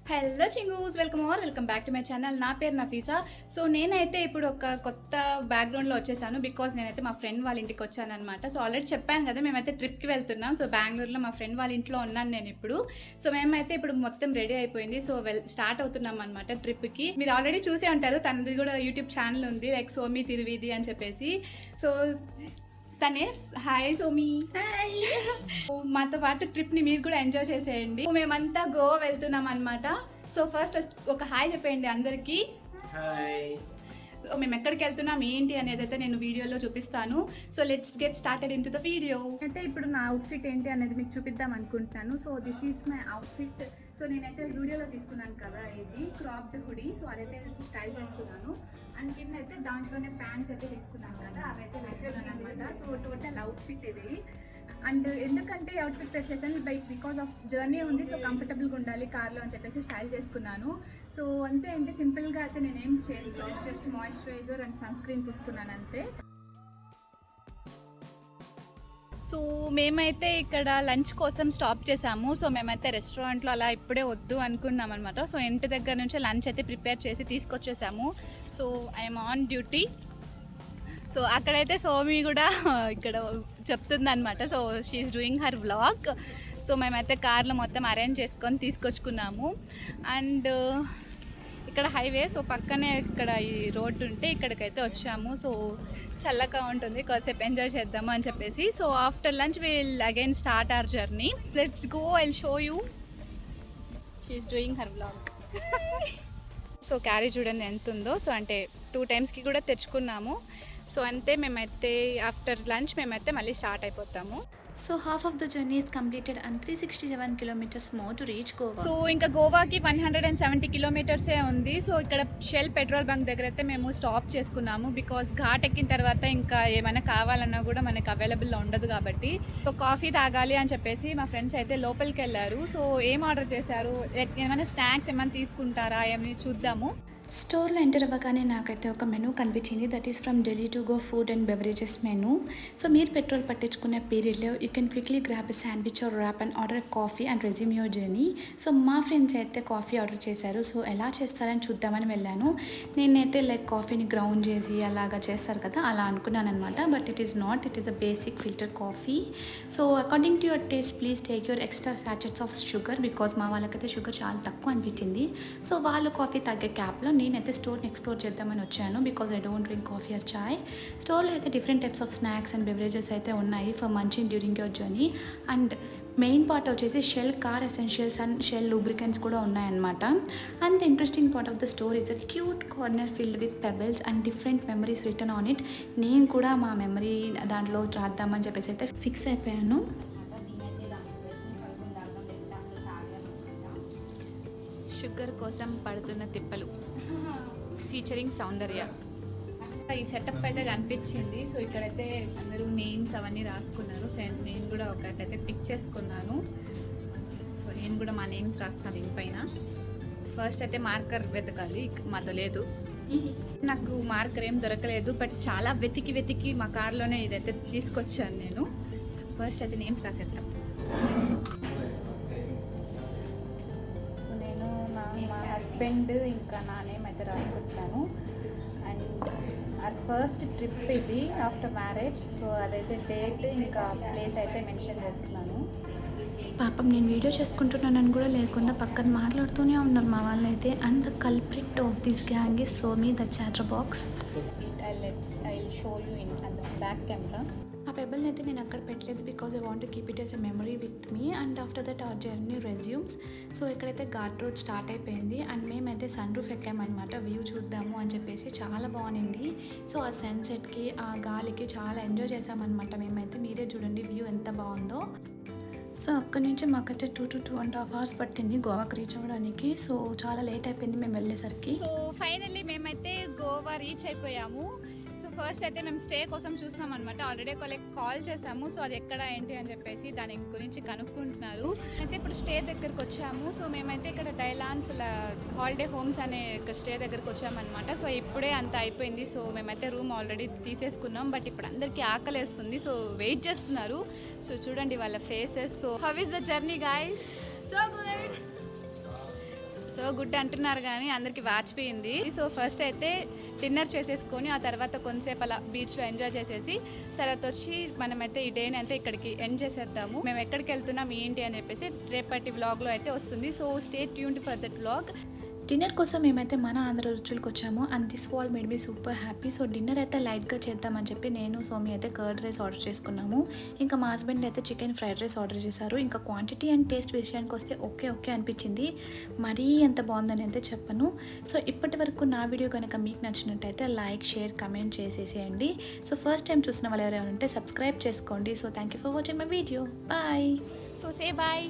Hello chingus, welcome back to my channel. నా పేరు Nafisa. So నేనైతే ఇప్పుడు ఒక కొత్త బ్యాక్గ్రౌండ్లో వచ్చేసాను బికాజ్ నేనైతే మా ఫ్రెండ్ వాళ్ళ ఇంటికి వచ్చాను అనమాట. సో ఆల్రెడీ చెప్పాను కదా, మేమైతే ట్రిప్కి వెళ్తున్నాం. సో బెంగళూరులో మా ఫ్రెండ్ వాళ్ళ ఇంట్లో ఉన్నాను నేను ఇప్పుడు. సో మేమైతే ఇప్పుడు మొత్తం రెడీ అయిపోయింది. సో స్టార్ట్ అవుతున్నాం అనమాట ట్రిప్కి. మీరు ఆల్రెడీ చూసే ఉంటారు, తనది కూడా యూట్యూబ్ ఛానల్ ఉంది, లైక్ సోమి తిరువీధి అని చెప్పేసి. సో తనే హాయ్ సోమి, మాతో పాటు ట్రిప్ని మీరు కూడా ఎంజాయ్ చేసేయండి. మేమంతా గోవా వెళ్తున్నాం అనమాట. సో ఫస్ట్ ఒక హాయ్ చెప్పేయండి అందరికీ. మేము ఎక్కడికి వెళ్తున్నాం ఏంటి అనేది అయితే నేను వీడియోలో చూపిస్తాను. So let's get started in to the video. అయితే ఇప్పుడు నా అవుట్ఫిట్ ఏంటి అనేది మీకు చూపిద్దాం అనుకుంటున్నాను. So this is my outfit. So నేనైతే జూడియోలో తీసుకున్నాను కదా, ఇది క్రాప్డ్ హుడీ. సో అదైతే స్టైల్ చేస్తున్నాను. అండ్ కింద అయితే దాంట్లోనే ప్యాంట్స్ అయితే తీసుకున్నాను కదా, అవైతే వేసుకున్నాను అనమాట. సో టోటల్ అవుట్ఫిట్ ఇది. అండ్ ఎందుకంటే అవుట్ఫిట్ వచ్చేసాను బికాస్ ఆఫ్ జర్నీ ఉంది, సో కంఫర్టబుల్గా ఉండాలి కార్లో అని చెప్పేసి స్టైల్ చేసుకున్నాను. సో అంతే అండి, సింపుల్గా అయితే నేనేం చేసుకోలేదు, just moisturiser and sunscreen పూసుకున్నాను అంతే. సో మేమైతే ఇక్కడ లంచ్ కోసం స్టాప్ చేసాము. సో మేమైతే రెస్టారెంట్లో అలా ఇప్పుడే వద్దు అనుకున్నాం అనమాట. సో ఇంటి దగ్గర నుంచి లంచ్ అయితే ప్రిపేర్ చేసి తీసుకొచ్చేసాము. So I'm on duty. So అక్కడైతే సోమి కూడా ఇక్కడ చెప్తుంది అనమాట. So she's doing her vlog. So మేమైతే కార్లో మొత్తం అరేంజ్ చేసుకొని తీసుకొచ్చుకున్నాము. అండ్ ఇక్కడ హైవే, సో పక్కనే ఇక్కడ ఈ రోడ్డు ఉంటే ఇక్కడికైతే వచ్చాము. సో చల్లగా ఉంటుంది, కాసేపు ఎంజాయ్ చేద్దాము అని చెప్పేసి. So after lunch will again start our journey. Let's go, I will show you. She's doing her vlog. So క్యారీ చూడండి ఎంత ఉందో. సో అంటే 2 టైమ్స్కి కూడా తెచ్చుకున్నాము. సో అంతే, మేమైతే ఆఫ్టర్ లంచ్ మేమైతే మళ్ళీ స్టార్ట్ అయిపోతాము. So half of the journey is completed and 367 kilometers more to reach Goa. So ఇంకా గోవాకి 170 కిలోమీటర్సే ఉంది. సో ఇక్కడ షెల్ పెట్రోల్ బంక్ దగ్గర అయితే మేము స్టాప్ చేసుకున్నాము బికాస్ ఘాట్ ఎక్కిన తర్వాత ఇంకా ఏమైనా కావాలన్నా కూడా మనకి అవైలబుల్లో ఉండదు కాబట్టి. సో కాఫీ తాగాలి అని చెప్పేసి మా ఫ్రెండ్స్ అయితే లోపలికి వెళ్ళారు. సో ఏం ఆర్డర్ చేశారు, ఏమైనా స్నాక్స్ ఏమైనా తీసుకుంటారా ఏమని చూద్దాము. స్టోర్లో ఎంటర్ అవ్వగానే నాకైతే ఒక మెనూ కనిపించింది, that is from Delhi to go food and beverages menu. So మీరు పెట్రోల్ పట్టించుకునే పీరియడ్లో you can quickly grab a sandwich or wrap and order coffee and resume your journey. So మా ఫ్రెండ్స్ అయితే కాఫీ ఆర్డర్ చేశారు. So ఎలా చేస్తారని చూద్దామని వెళ్ళాను. నేనైతే లైక్ కాఫీని గ్రౌండ్ చేసి అలాగా చేస్తారు కదా, అలా అనుకున్నాను అనమాట. But it is not, it is a basic filter coffee. So according to your taste please take your extra sachets of sugar because మా వాళ్ళకైతే షుగర్ చాలా తక్కువ అనిపించింది. సో వాళ్ళు కాఫీ తగ్గే క్యాప్లో నేనైతే స్టోర్ని ఎక్స్ప్లోర్ చేద్దామని వచ్చాను because I don't drink coffee or chai. స్టోర్లో అయితే different types of snacks and beverages అయితే ఉన్నాయి for munching during your journey. And main part వచ్చేసి Shell car essentials and Shell lubricants కూడా ఉన్నాయన్నమాట. And the interesting part of the store is a cute corner filled with pebbles and different memories return on it. నేను కూడా మా memory దాంట్లో రాద్దామని చెప్పేసి అయితే fix అయిపోయాను. షుగర్ కోసం పడుతున్న తిప్పలు ఫీచరింగ్ సౌందర్య. ఈ సెటప్ అయితే కనిపించింది. సో ఇక్కడైతే అందరూ నేమ్స్ అవన్నీ రాసుకున్నారు. సో నేను కూడా ఒకటైతే పిక్ చేసుకున్నాను. సో నేను కూడా మా నేమ్స్ రాస్తాను దీనిపైన. ఫస్ట్ అయితే మార్కర్ వెతకాలి, మాతో లేదు. నాకు మార్కర్ ఏం దొరకలేదు, బట్ చాలా వెతికి మా కార్లోనే ఇదైతే తీసుకొచ్చాను నేను. ఫస్ట్ అయితే నేమ్స్ రాసేద్దాం. మా హస్బెండ్ ఇంకా నా నేమ్ అయితే రాసుకుంటున్నాను. అండ్ ఆర్ ఫస్ట్ ట్రిప్ ఇది ఆఫ్టర్ మ్యారేజ్. సో అదైతే డేట్ ఇంకా ప్లేస్ అయితే మెన్షన్ చేస్తున్నాను. పాపం నేను వీడియో చేసుకుంటున్నానని కూడా లేకుండా పక్కన మాట్లాడుతూనే ఉన్నారు మా వాళ్ళు అయితే. And the culprit of this gang is Somi the chatter box. I will show you in back camera. ఆ పెబల్ని అయితే నేను అక్కడ పెట్టలేదు because I want to keep it as a memory with me. And after that our journey resumes. So ఇక్కడైతే ghat road start అయిపోయింది and మేమైతే sunroof ఎక్కామన్నమాట వ్యూ చూద్దాము అని చెప్పేసి. చాలా బాగుంది. సో ఆ సన్సెట్కి ఆ గాలికి చాలా ఎంజాయ్ చేసామన్నమాట మేమైతే. మీరే చూడండి వ్యూ ఎంత బాగుందో. సో అక్కడి నుంచి మాకైతే 2 to 2.5 hours పట్టింది గోవాకి రీచ్ అవ్వడానికి. సో చాలా లేట్ అయిపోయింది మేము వెళ్ళేసరికి. సో ఫైనల్లీ మేమైతే గోవా రీచ్ అయిపోయాము. సో ఫస్ట్ అయితే మేము స్టే కోసం చూస్తున్నాం అనమాట. ఆల్రెడీ కాల్ చేసాము. సో అది ఎక్కడ ఏంటి అని చెప్పేసి దాని గురించి కనుక్కుంటున్నారు. అయితే ఇప్పుడు స్టే దగ్గరకు వచ్చాము. సో మేమైతే ఇక్కడ డైలాన్స్ హాలిడే హోమ్స్ అనే స్టే దగ్గరకు వచ్చామన్నమాట. సో ఇప్పుడే అంత అయిపోయింది. సో మేమైతే రూమ్ ఆల్రెడీ తీసేసుకున్నాం, బట్ ఇప్పుడు అందరికీ ఆకలేస్తుంది. సో వెయిట్ చేస్తున్నారు. సో చూడండి వాళ్ళ faces. So how is the journey guys? So good. So good అంటున్నారు కానీ అందరికి వాచిపోయింది. సో ఫస్ట్ అయితే డిన్నర్ చేసేసుకొని ఆ తర్వాత కొంతసేపు అలా బీచ్లో ఎంజాయ్ చేసేసి తర్వాత వచ్చి మనమైతే ఈ డేని అయితే ఇక్కడికి ఎండ్ చేసేద్దాము. మేము ఎక్కడికి వెళ్తున్నాం ఏంటి అని చెప్పేసి రేపటి వ్లాగ్లో అయితే వస్తుంది. So stay tuned for that vlog. Dinner కోసం మేమైతే మన ఆంధ్ర రుచులకు వచ్చాము and this wall made me super happy. So dinner అయితే లైట్గా చేద్దామని చెప్పి నేను సోమి అయితే కర్డ్ రైస్ ఆర్డర్ చేసుకున్నాము. ఇంకా మా హస్బెండ్ అయితే చికెన్ ఫ్రైడ్ రైస్ ఆర్డర్ చేశారు. ఇంకా క్వాంటిటీ అండ్ టేస్ట్ విషయానికి వస్తే ఓకే అనిపించింది, మరీ ఎంత బాగుందని అయితే చెప్పను. సో ఇప్పటి వరకు నా వీడియో కనుక మీకు నచ్చినట్టయితే లైక్, షేర్, కమెంట్ చేసేసేయండి. సో ఫస్ట్ టైం చూసిన వాళ్ళు ఎవరైనా ఉంటే సబ్స్క్రైబ్ చేసుకోండి. So thank you for watching my video. Bye. So say bye.